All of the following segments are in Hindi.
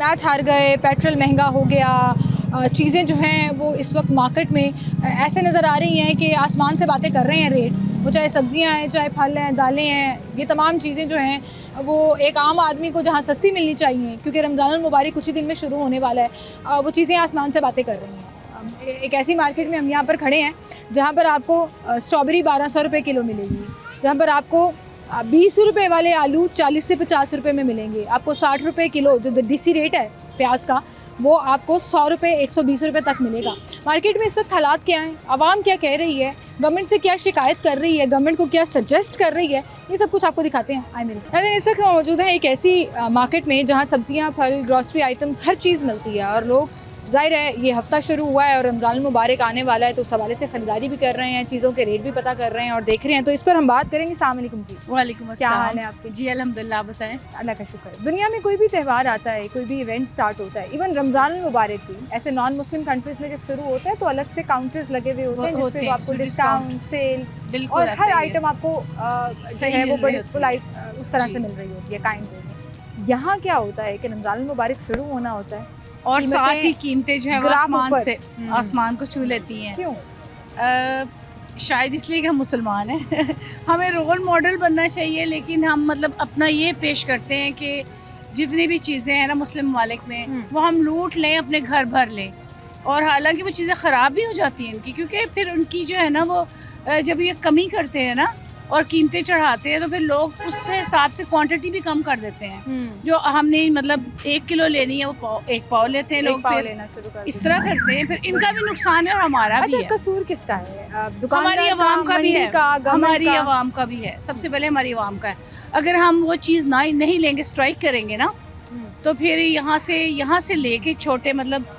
अनाज हार गए, पेट्रोल महंगा हो गया, चीज़ें जो हैं वो इस वक्त मार्केट में ऐसे नज़र आ रही हैं कि आसमान से बातें कर रहे हैं रेट। वो चाहे सब्जियां हैं, चाहे फल हैं, दालें हैं, ये तमाम चीज़ें जो हैं वो एक आम आदमी को जहाँ सस्ती मिलनी चाहिए, क्योंकि रमज़ानुल मुबारक कुछ ही दिन में शुरू होने वाला है, वो चीज़ें आसमान से बातें कर रही हैं। एक ऐसी मार्केट में हम यहाँ पर खड़े हैं जहाँ पर आपको स्ट्रॉबेरी 1200 रुपये किलो मिलेगी, जहाँ पर आपको 20 रुपये वाले आलू 40 से 50 रुपये में मिलेंगे। आपको 60 रुपये किलो जो डीसी रेट है प्याज का, वो आपको 100 रुपये 120 रुपये तक मिलेगा। मार्केट में इस वक्त हालात क्या हैं, आवाम क्या कह रही है, गवर्नमेंट से क्या शिकायत कर रही है, गवर्नमेंट को क्या सजेस्ट कर रही है, ये सब कुछ आपको दिखाते हैं। आए मेरे साथ। इस वक्त मौजूद है एक ऐसी मार्केट में जहाँ सब्जियाँ, फल, ग्रॉसरी आइटम्स हर चीज़ मिलती है, और लोग ज़ाहिर है ये हफ़्ता शुरू हुआ है और रमज़ान मुबारक आने वाला है, तो उस हवाले से ख़रीदारी भी कर रहे हैं, चीज़ों के रेट भी पता कर रहे हैं और देख रहे हैं। तो इस पर हम बात करेंगे। अस्सलाम वालेकुम जी। वालेकुम क्या अस्सलाम। हाल है आपके? जी अल्हम्दुलिल्लाह, बताएं। अल्लाह का शुक्र है। दुनिया में कोई भी त्यौहार आता है, कोई भी इवेंट स्टार्ट होता है, इवन रमज़ान मुबारक भी ऐसे नॉन मुस्लिम कंट्रीज़ में जब शुरू होता है तो अलग से काउंटर्स लगे हुए होते हैं जिस पे आपको डिस्काउंट, सेल और हर आइटम आपको जो है वो बड़ी उस तरह से मिल रही होती है, काइंड वे में। यहाँ क्या होता है कि रमज़ान मुबारक शुरू होना होता है और साथ ही कीमतें जो है वो आसमान को छू लेती हैं। क्यों? शायद इसलिए कि हम मुसलमान हैं हमें रोल मॉडल बनना चाहिए, लेकिन हम मतलब अपना ये पेश करते हैं कि जितनी भी चीज़ें हैं ना मुस्लिम ममालिक में, वो हम लूट लें, अपने घर भर लें, और हालांकि वो चीज़ें ख़राब भी हो जाती हैं उनकी, क्योंकि फिर उनकी जो है ना वो जब ये कमी करते हैं ना और कीमतें चढ़ाते हैं तो फिर लोग उससे हिसाब से क्वांटिटी भी कम कर देते हैं। जो हमने मतलब 1 किलो लेनी है वो 1 पाव लेते हैं लोग, फिर लेना शुरू कर इस तरह करते हैं। फिर इनका भी नुकसान है और हमारा भी है। कसूर किसका है? हमारी आवाम का भी है, हमारी आवाम का भी है। सबसे पहले हमारी आवाम का है। अगर हम वो चीज़ नहीं लेंगे, स्ट्राइक करेंगे ना, तो फिर यहाँ से लेके छोटे मतलब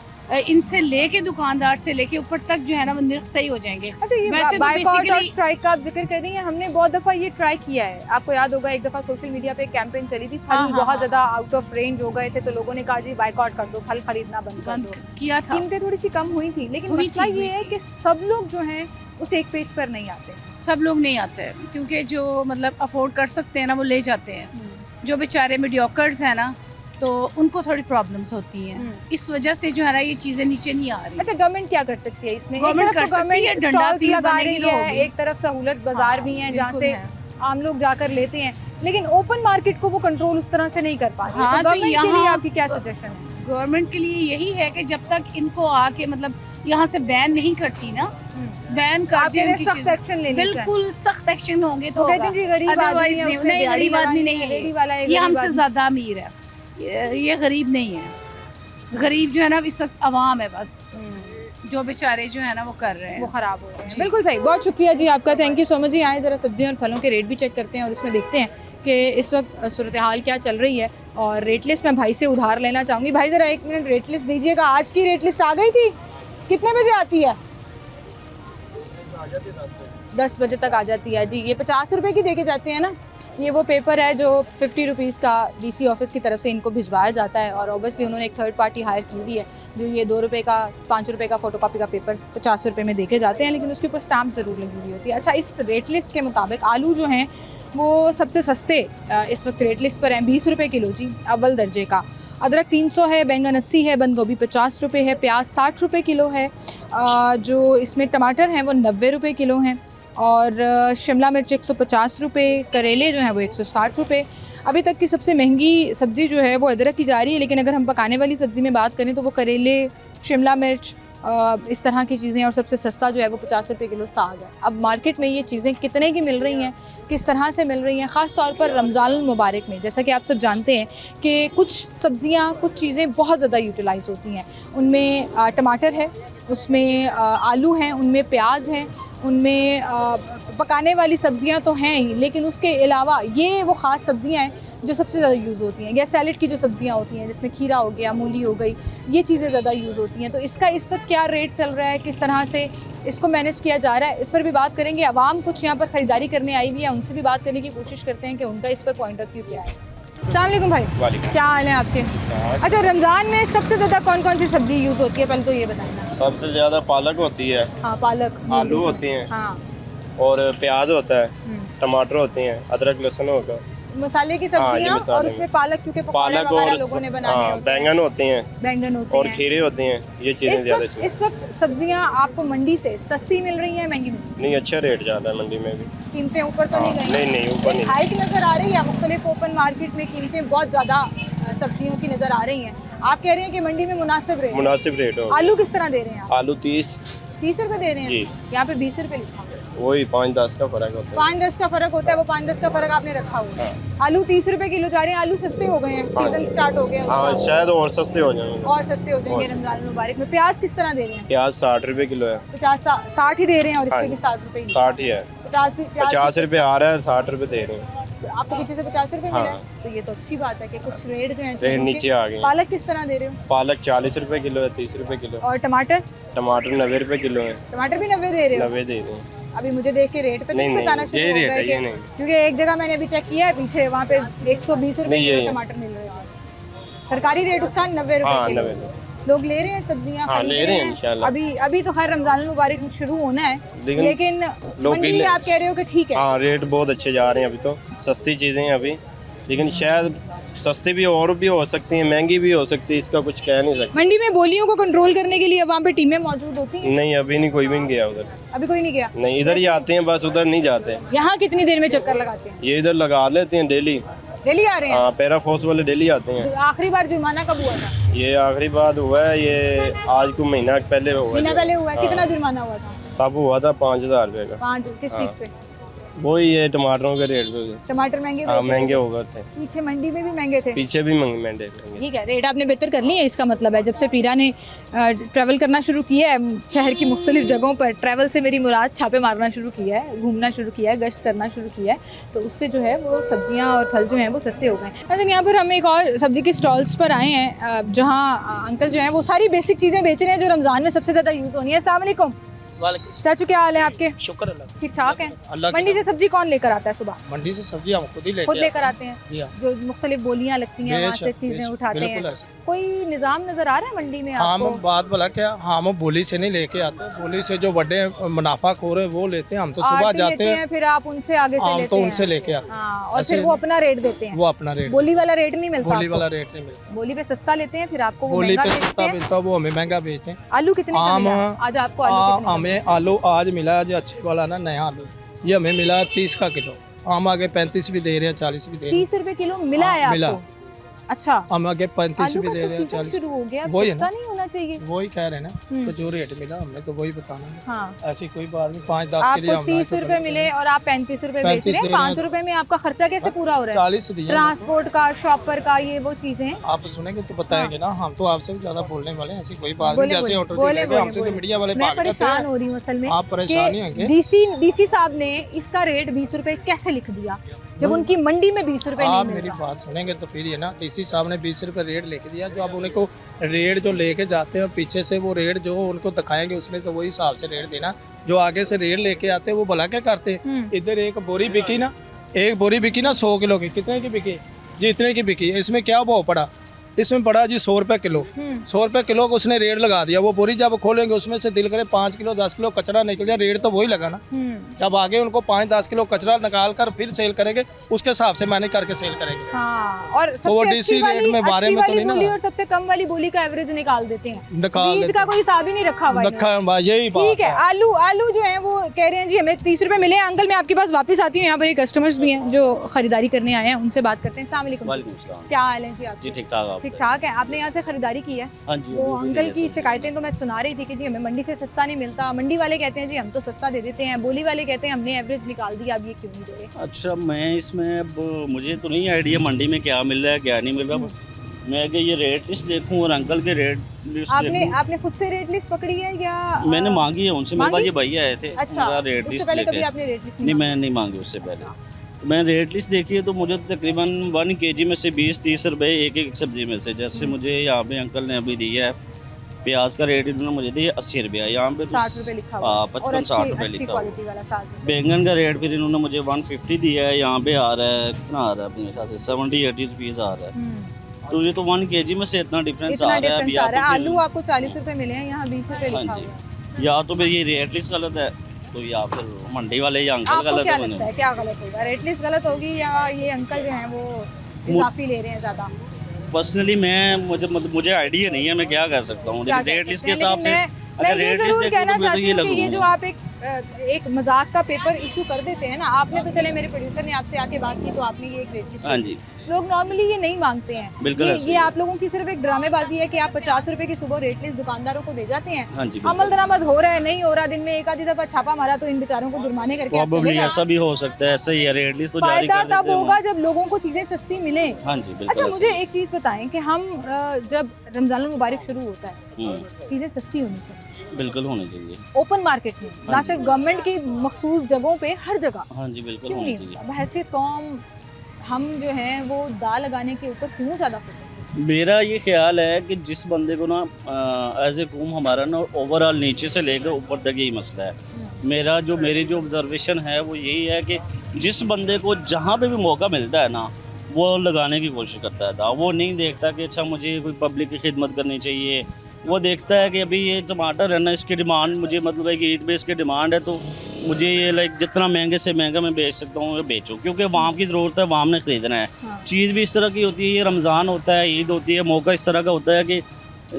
इनसे लेके दुकानदार से लेके ऊपर तक जो है ना वो निर्ख सही हो जाएंगे। अच्छा, ये वैसे बाइकआउट और स्ट्राइक का आप जिक्र कर रही हैं, हमने बहुत दफ़ा ये ट्राई किया है। आपको याद होगा एक दफ़ा सोशल मीडिया पे एक कैंपेन चली थी, फल बहुत ज़्यादा आउट ऑफ रेंज हो गए थे तो लोगों ने कहा जी बाइकआउट कर दो, फल खरीदना बंद किया था। कीमतें थोड़ी सी कम हुई थी, लेकिन मसला ये है कि सब लोग जो हैं उस एक पेज पर नहीं आते। सब लोग नहीं आते क्योंकि जो मतलब अफोर्ड कर सकते हैं ना वो ले जाते हैं। जो बेचारे मीडियोकर्स हैं ना तो उनको थोड़ी प्रॉब्लम्स होती हैं, इस वजह से जो है ना ये चीज़ें नीचे नहीं आ रही। अच्छा, गवर्नमेंट क्या कर सकती है इसमें? गवर्नमेंट कर सकती है, डंडा भी बनेगी तो होगी। एक तरफ सहूलत बाजार भी हैं जहाँ से आम लोग जाकर लेते हैं, लेकिन ओपन मार्केट को वो कंट्रोल उस तरह से नहीं कर पा रही। हाँ, तो गवर्नमेंट के लिए आपकी क्या सजेशन है? गवर्नमेंट के लिए यही है कि जब तक इनको आके मतलब यहाँ से बैन नहीं करती ना, बैन कर दे उनकी चीज़ें, बिल्कुल सख्त एक्शन होंगे तो होगा। अदरवाइज नहीं, गरीब आदमी नहीं है, ये हमसे ज़्यादा अमीर है, ये गरीब नहीं है। गरीब जो है ना इस वक्त अवाम है, बस जो बेचारे जो है ना वो कर रहे हैं, वो ख़राब हो रहे हैं। बिल्कुल सही, बहुत शुक्रिया जी आपका, थैंक यू सो मच जी। आए ज़रा सब्जियों और फलों के रेट भी चेक करते हैं और इसमें देखते हैं कि इस वक्त सूरत हाल क्या चल रही है। और रेट लिस्ट मैं भाई से उधार लेना चाहूँगी। भाई ज़रा 1 मिनट रेट लिस्ट दीजिएगा। आज की रेट लिस्ट आ गई थी, कितने बजे आती है? 10 बजे तक आ जाती है जी। ये 50 रुपये की दे के जाते हैं ना। ये वो पेपर है जो 50 रुपीज़ का डीसी ऑफिस की तरफ से इनको भिजवाया जाता है, और ऑब्वियसली उन्होंने एक थर्ड पार्टी हायर की हुई है जो ये 2 रुपये का 5 रुपये का फ़ोटोकॉपी का पेपर 50 रुपये में देके जाते हैं, लेकिन उसके ऊपर स्टाम्प ज़रूर लगी हुई होती है। अच्छा, इस रेट लिस्ट के मुताबिक आलू जो हैं वो सबसे सस्ते इस वक्त रेट लिस्ट पर हैं, 20 रुपये किलो जी, अव्वल दर्जे का। अदरक 300 है, बैंगन 80 है, बंद गोभी 50 रुपये है, प्याज 60 रुपये किलो है, जो इसमें टमाटर हैं वो 90 रुपये किलो हैं, और शिमला मिर्च 150 रुपये, करेले जो हैं वो 160 रुपये। अभी तक की सबसे महंगी सब्ज़ी जो है वो अदरक की जा रही है, लेकिन अगर हम पकाने वाली सब्ज़ी में बात करें तो वो करेले, शिमला मिर्च, इस तरह की चीज़ें, और सबसे सस्ता जो है वो 50 रुपये किलो साग है। अब मार्केट में ये चीज़ें कितने की मिल रही हैं, किस तरह से मिल रही हैं, ख़ास तौर पर रमज़ान मुबारक में, जैसा कि आप सब जानते हैं कि कुछ सब्ज़ियाँ, कुछ चीज़ें बहुत ज़्यादा यूटिलाइज़ होती हैं। उनमें टमाटर है, उसमें आलू हैं, उनमें प्याज हैं, उनमें पकाने वाली सब्ज़ियाँ तो हैं ही, लेकिन उसके अलावा ये वो ख़ास सब्ज़ियाँ हैं जो सबसे ज़्यादा यूज़ होती हैं। या सैलेड की जो सब्ज़ियाँ होती हैं जिसमें खीरा हो गया, मूली हो गई, ये चीज़ें ज़्यादा यूज़ होती हैं। तो इसका इस वक्त क्या रेट चल रहा है, किस तरह से इसको मैनेज किया जा रहा है, इस पर भी बात करेंगे। आवाम कुछ यहाँ पर ख़रीदारी करने आई हुई है, उनसे भी बात करने की कोशिश करते हैं कि उनका इस पर पॉइंट ऑफ व्यू क्या है। अस्सलाम वालेकुम भाई, क्या हाल है आपके? अच्छा, रमज़ान में सबसे ज़्यादा कौन कौन सी सब्ज़ी यूज़ होती है, पहले तो ये बताएं। सबसे ज़्यादा पालक होती है। हाँ, पालक, आलू होते हैं। हाँ, और प्याज होता है, टमाटर होते हैं, अदरक लहसुन होगा। मसाले की हाँ, ये सब्जियां मसाले और में। उसमें पालक, क्योंकि पकौड़े पालक वगैरह और लोगों ने बनाने हाँ, होते हैं, बैंगन होते हैं बैंगन होते और हैं। खीरे होते हैं, ये चीज़ें ज़्यादा इसमें। इस वक्त सब्जियां आपको मंडी से सस्ती मिल रही हैं, महंगी मिल रही नहीं, अच्छा रेट ज़्यादा है मंडी में भी। हैं? कीमतें ऊपर तो नहीं हाँ, गई? नहीं ऊपर नहीं। हाइक नज़र आ रही है मुख्तलिफ ओपन मार्केट में, कीमतें बहुत ज़्यादा सब्जियों की नज़र आ रही हैं। आप कह रहे हैं कि मंडी में मुनासिब रेट है। मुनासिब रेट हो। आलू किस तरह दे रहे हैं आप? आलू 30, 30 रुपए दे रहे हैं? जी। यहाँ पे 20 रुपए लिखा हुआ है। वही 5-10 का फ़र्क होता है। 5-10 का फर्क होता है, वो 5-10 का फर्क आपने रखा हुआ है। आलू 30 रुपए किलो जा रहे हैं। आलू सस्ते हो गए हैं, सीजन स्टार्ट हो गया है हाँ, उसका। शायद और सस्ते हो जाएंगे। और सस्ते हो जाएंगे रमजान मुबारक में। प्याज किस तरह दे रहे हैं? प्याज 60 रुपये किलो है। 60 ही दे रहे हैं और हाँ इसके भी जी। 60 रुपए ही। 60 ही है। 50 रुपये आ रहा है, 60 रुपये दे रहे हैं। आपको पीछे से 50 रुपए मिला है, हाँ। तो ये तो अच्छी बात है कि कुछ रेट जो है रेट नीचे आ गए। पालक किस तरह दे रहे हो? पालक 40 रुपये किलो है, 30 रुपये किलो। और टमाटर? टमाटर 90 रुपये किलो है। टमाटर भी 90 दे रहे हो? 90 दे रहे हैं। अभी मुझे देख के रेट पे तो नहीं, नहीं बताना नहीं, शुरू यही हो रेट गए है, ये कि- नहीं। क्योंकि एक जगह मैंने अभी चेक किया है पीछे, वहाँ पे 120 रुपए नहीं, किलो यही है। टमाटर मिल रहे हैं। सरकारी रेट उसका 90 रुपए हाँ, किलो। 90। लोग ले रहे हैं सब्जियां, हाँ, खरीद ले रहे हैं इंशाल्लाह। अभी तो खैर रमजान मुबारक शुरू होना है, लेकिन लोग मंडी भी में आप कह रहे हो कि ठीक है। हाँ, रेट बहुत अच्छे जा रहे हैं अभी तो। सस्ती चीज़ें हैं अभी, लेकिन शायद सस्ती भी और भी हो सकती हैं, महंगी भी हो सकती है, इसका कुछ कह नहीं सकते। मंडी में बोलियों को कंट्रोल करने के लिए वहाँ पे टीमें मौजूद होती हैं? नहीं, अभी नहीं, कोई भी नहीं गया उधर। अभी कोई नहीं गया? नहीं, इधर ही आते हैं बस, उधर नहीं जाते। यहाँ कितनी देर में चक्कर लगाते हैं? ये इधर लगा लेते हैं डेली। डेली आ रहे हैं? हाँ, पैरा फोर्स वाले डेली आते हैं। आखिरी बार जुर्माना कब हुआ था? ये आखिरी बात हुआ है, ये आज को महीना पहले हुआ महीना है। पहले हुआ है। हाँ। कितना जुर्माना हुआ था? तब हुआ था 5000 रुपये का। 5 किस चीज़ पे? वही ये टमाटरों के रेट पे। टमाटर महंगे हाँ, बेच रहे महंगे थे? हो गए थे। पीछे मंडी में भी महंगे थे? पीछे भी महंगे। ठीक है, रेट आपने बेहतर कर ली है, इसका मतलब है जब से पीरा ने ट्रैवल करना शुरू किया है शहर की मुख्तलिफ जगहों पर, ट्रैवल से मेरी मुराद छापे मारना शुरू किया है, घूमना शुरू किया है, गश्त करना शुरू किया है, तो उससे जो है वो सब्जियां और फल जो हैं वो सस्ते हो गए हैं। लेकिन यहाँ पर हम एक और सब्जी के स्टॉल्स पर आए हैं जहाँ अंकल जो हैं वो सारी बेसिक चीज़ें बेच रहे हैं जो रमज़ान में सबसे ज़्यादा यूज़ होनी है। अस्सलाम वालेकुम चाचू, क्या हाल है आपके? शुक्र अल्लाह। ठीक ठाक है। अल्लाह मंडी से सब्जी कौन लेकर आता है सुबह? मंडी से सब्जी हम खुद ही खुद लेकर आते हैं? जी हाँ। जो मुख्तलिफ बोलियां लगती हैं वहाँ से बेशक, चीज़ें बेशक, उठाते बिल्कुल हैं। ऐसे। कोई निज़ाम नज़र आ रहा है मंडी में हम आपको? बात भला क्या, हम बोली से नहीं लेके आते, बोली से जो बड़े मुनाफाखोर है वो लेते हैं। हम तो सुबह आरती जाते लेते हैं, फिर आप उनसे आगे से हम लेते तो हैं? उनसे लेके आते हैं। हाँ, और ऐसे फिर वो अपना रेट देते हैं? वो अपना रेट, बोली वाला रेट नहीं मिलता बोली आपको? वाला रेट नहीं मिलता। बोली पे सस्ता लेते हैं, फिर आपको वो बोली महंगा पे बेचते सस्ता हैं? मिलता है, वो हमें महंगा बेचते हैं। आलू कितने का आम, मिला? आज आपको आलू कितने का हमें आलू आज मिला जो अच्छे वाला ना, नया आलू, ये हमें मिला 30 का किलो। हम आगे 35 भी दे रहे हैं, 40 भी दे रहे हैं। 30 रुपए किलो मिला है हाँ, मिला। आपको? अच्छा, हम आगे 35 आलू भी का दे तो रहे हैं, सीजन 40। शुरू हो गया, वही है सस्ता ना। नहीं होना चाहिए? वही कह रहे हैं ना, तो जो रेट मिला हमने तो वही बताना है। हाँ, ऐसी कोई बात नहीं, 5-10 के लिए आपको 30 रुपए मिले और आप 35 रुपए बेच 35 रहे हैं। दे रहे हैं। 5 रुपए में आपका खर्चा कैसे पूरा हो रहा है? 40 दिए हैं। ट्रांसपोर्ट का, शॉपर का, ये वो चीजें। आप सुनेंगे तो बताएंगे ना, हम तो आपसे भी ज्यादा बोलने वाले हैं, ऐसी कोई बात बोले, नहीं। जैसे बोले, ऑटो बोले, हमसे तो बोले। मीडिया वाले मैं भाग जाते परेशान हैं। हो रही हूँ असल में। आप परेशान नहीं होंगे। डीसी साहब ने इसका रेट 20 रुपए कैसे लिख दिया जब उनकी मंडी में 20 रुपए नहीं आप मिल मेरी रहा? बात सुनेंगे तो फिर ये ना, डीसी साहब ने 20 रुपए रेट लेके दिया, जो आप उनको रेट जो लेके जाते हैं और पीछे से वो रेट जो उनको दिखाएंगे उसने तो वही हिसाब से रेट देना। जो आगे से रेट लेके आते हैं वो भला क्या करते हैं। इधर एक बोरी बिकी ना, 100 किलो की, कितने की बिकी जी? इतने की बिकी। इसमें क्या भाव पड़ा? इसमें पड़ा जी 100 रुपए किलो। 100 रुपए किलो को उसने रेट लगा दिया। वो बोरी जब खोलेंगे उसमें से दिल करे 5 किलो 10 किलो कचरा निकल जाए, रेट तो वही लगा ना। जब आगे उनको 5-10 किलो कचरा निकाल कर फिर सेल करेंगे, उसके हिसाब से मैंने करके सेल करेंगे। हाँ, और तो वो सबसे डीसी अच्छी वाली- रेट में बारे अच्छी में तो वाली नहीं ना। बोली और सबसे कम वाली बोली का एवरेज निकाल देते हैं। निकाल बीज लेते का कोई हिसाब ही नहीं रखा हुआ है रखा है भाई, यही बात ठीक है। आलू आलू जो है वो कह रहे हैं जी हमें 30 रुपए मिले हैं। अंकल, मैं आपके पास वापस आती हूँ, यहाँ पर एक कस्टमर्स भी हैं जो खरीदारी करने आए हैं, उनसे बात करते हैं। अस्सलाम वालेकुम। वालेकुम सलाम। क्या हाल है जी आपके? जी ठीक ठाक आप? ठीक ठाक है। आपने यहाँ से खरीदारी की है? हाँ जी। तो अभी अंकल ले की सकते शिकायतें तो मैं सुना रही थी कि जी हमें मंडी से सस्ता नहीं मिलता। मंडी वाले कहते हैं जी हम तो सस्ता दे देते हैं, बोली वाले कहते हैं हमने एवरेज निकाल दिया, अब ये क्यों नहीं दे रहे? हैं। अच्छा, मैं इसमें अब मुझे तो नहीं आइडिया मंडी में क्या मिल रहा है क्या नहीं मिल रहा। मैं कि ये रेट लिस्ट देखूं और अंकल के रेट लिस्ट देखूं। आपने खुद से रेट लिस्ट पकड़ी है या मैंने मांगी है उनसे, मेरे पास ये भैया आए थे। अच्छा, मेरा रेट उससे लिस्ट पहले कभी लेके। आपने रेट लिस्ट नहीं, मैंने नहीं मांगी उससे पहले। मैं रेट लिस्ट देखी है तो मुझे तकरीबन 1 kg में से 20-30 रुपए एक सब्जी में से। जैसे मुझे यहाँ पे अंकल ने अभी दिया है, प्याज का रेट इन्होंने मुझे दिया 80 रुपया, यहाँ पे 60 रुपए लिखा हुआ है। और 55-60 रुपये अच्छी लिखा हुआ है। क्वालिटी वाला 60 रुपए। बैंगन का रेट फिर इन्होंने मुझे 150 दिया है, यहाँ पे आ रहा है कितना आ रहा है अपने ख्याल से 70-80 रुपीज़ आ रहा है। तो ये तो 1 kg में से इतना डिफरेंस इतना आ रहा है। डिफरेंस अभी आ रहा है। आप आलू आपको 40 रुपए मिले हैं, यहाँ 20 रुपए हाँ लिखा जी। हुआ है। या तो फिर ये रेट लिस्ट गलत है तो या फिर मंडी वाले या अंकल आपको गलत क्या है लगता है क्या गलत होगा? रेट लिस्ट गलत होगी या ये अंकल जो हैं वो इजाफी ले रहे हैं ज़्यादा? पर्सनली मुझे आइडिया नहीं है, मैं क्या कर सकता हूँ, क्या लेकिन कह रेट लिस्ट सकते के हैं? हिसाब से लेकिन मैं अगर ये रेट लिस्ट जरूर देखो कहना तो मैं तो चाहती ये हूँ कि ये जो लगूंगा। आप एक मजाक का पेपर इशू कर देते हैं ना, आपने तो चले मेरे प्रोड्यूसर ने आपसे आके बात की तो आपने ये एक रेट लिस्ट हाँ जी, लोग नॉर्मली ये नहीं मांगते हैं। बिल्कुल ये ऐसे ये ही। आप लोगों की सिर्फ एक ड्रामेबाजी है कि आप 50 रुपए की सुबह रेट लिस्ट दुकानदारों को दे जाते हैं। हाँ जी, अमल दरामद हो रहा है नहीं हो रहा, दिन में एक आधी दफा छापा मारा तो इन बेचारों को जुर्माने करके आप चले प्रॉब्लली जाओ। ऐसा भी हो सकता है, ऐसा ही है, रेट लिस्ट तो जारी फायदा कर तब देते हैं होगा वो। जब लोगों को चीजें सस्ती मिले। हाँ जी, बिल्कुल अच्छा ऐसे मुझे ही। एक चीज बताएं कि हम जब रमजान मुबारक शुरू होता है हम्म, चीजें सस्ती होनी चाहिए बिल्कुल होनी चाहिए। ओपन मार्केट में, ना हाँ जी। सिर्फ गवर्नमेंट की मखसूस जगहों पे, हर जगह। हाँ जी, बिल्कुल क्यों होनी नहीं चाहिए। होता? हैसियत कौम हम जो हैं वो दाल लगाने के ऊपर क्यों ज़्यादा फोकस करते मेरा ये ख्याल है कि जिस बंदे को ना एज ए कूम हमारा ना ओवरऑल नीचे से लेकर ऊपर तक यही मसला है। हैं? मेरी जो ऑब्जर्वेशन है वो यही है कि जिस बंदे को जहाँ पे भी मौका मिलता है ना वो लगाने की कोशिश करता था। वो नहीं देखता कि अच्छा मुझे कोई पब्लिक की खिदमत करनी चाहिए, वो देखता है कि अभी ये टमाटर है ना इसकी डिमांड मुझे मतलब है कि ईद पे इसकी डिमांड है तो मुझे ये लाइक जितना महंगे से महंगा मैं बेच सकता हूँ बेचूँ, क्योंकि वहाँ की ज़रूरत है, वहाँ हमने ख़रीदना है। हाँ। चीज़ भी इस तरह की होती है, ये रमज़ान होता है, ईद होती है, मौका इस तरह का होता है कि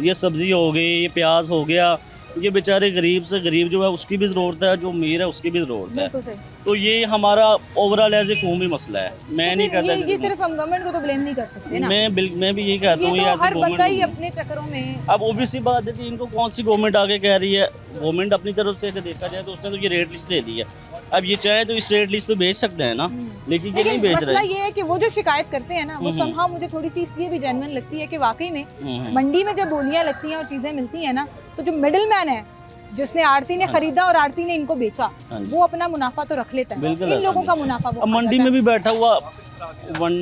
ये सब्ज़ी हो गई, ये प्याज हो गया, ये बेचारे गरीब से गरीब जो है उसकी भी ज़रूरत है, जो अमीर है उसकी भी ज़रूरत है। बिल्कुल सही। तो ये हमारा ओवरऑल एज ए कौमी मसला है। मैं नहीं फिर कहता ये सिर्फ हम गवर्नमेंट को तो ब्लेम नहीं कर सकते ना। मैं भी यही कहता हूँ ये ये तो एज ए हर बंदा ही गवर्नमेंट। अपने चक्करों में। अब ओबीसी बात है कि इनको कौन सी गवर्नमेंट आगे कह रही है, गवर्नमेंट अपनी तरफ से अगर देखा जाए तो उसने तो ये रेट लिस्ट दे दी है। अब ये चाहे तो इस रेट लिस्ट पे बेच सकते हैं ना, लेकिन ये नहीं लेकिन बेच मसला रहे। ये है कि वो जो शिकायत करते हैं ना वो हम्म। समहाउ मुझे थोड़ी सी इसलिए भी जेन्युइन लगती है कि वाकई में हम्म, मंडी में जब बोलियां लगती हैं और चीजें मिलती हैं ना तो जो मिडिल मैन है जिसने आड़ती ने खरीदा और आड़ती ने इनको बेचा हाँ जी। वो अपना मुनाफा तो रख लेता है, बिल्कुल इन ऐसा लोगों नहीं। का मुनाफा वो अब खा मंडी जाता में है। भी बैठा हुआ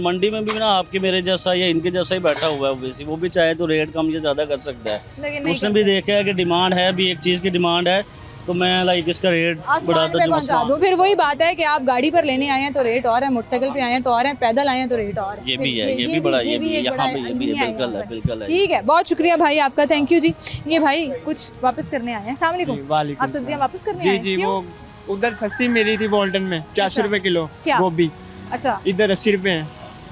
मंडी में भी ना आपके मेरे जैसा या इनके जैसा ही बैठा हुआ है ओबीसी, वो भी चाहे तो रेट कम या ज़्यादा कर सकता है। लेकिन नहीं उसने भी देखा है कि डिमांड है, भी एक चीज़ की डिमांड है तो मैं लाइक इसका रेट आसमान बढ़ाता पे जो पहुंचा दो। फिर वही बात है कि आप गाड़ी पर लेने आए हैं तो रेट और है, मोटरसाइकिल पे आए हैं तो और है, पैदल आए हैं तो रेट और है। ये भी फिर है, ये भी बड़ा, ये भी एक यहाँ बड़ा पे ये भी अलमिया है, बिल्कुल यहाँ है, पर। बिल्कुल है। ठीक है, बहुत शुक्रिया भाई आपका, थैंक यू जी। ये भाई कुछ वापस करने आए हैं। अस्सलाम वालेकुम। आप सब्जियां वापस करने आए जी हैं? जी क्यों? वो उधर सस्ती मिली थी वॉल्टन में 400 रुपए किलो क्या? गोभी, अच्छा, इधर 80 रुपए है,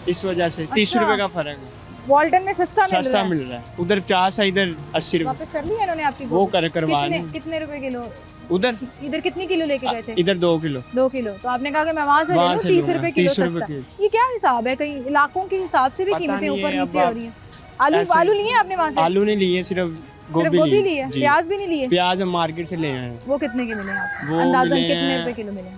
इस वजह से 30 अच्छा। रुपए का फर्क है, वॉल्टन में सस्ता मिल रहा सस्ता है। मिल रहा है। उधर 50 है, इधर 80 रुपए। वापस कर लिया इन्होंने आपकी वो गोभी? करवा कितने नहीं। कितने रुपए किलो? उधर इधर कितनी किलो लेके गए थे? इधर 2 किलो 2 किलो। तो आपने कहा कि मैं वहां से ले वहाँ लूं से 30 लूंगा, रुपए किलो 30 रुपए सस्ता। किलो। ये क्या हिसाब है? कहीं इलाकों के हिसाब से भी पता कीमतें नहीं ऊपर है, नीचे अब हो रही हैं। आलू ऐसे- आलू लिए आपने वहां से? आलू नहीं लिए, सिर्फ सिर्फ गोभी गोभी ली ली है, जी। प्याज भी नहीं लिए? प्याज हम मार्केट से ले आए हैं, वो कितने के मिले आपको? वो अंदाजन मिले कितने हैं रुपए किलो मिले?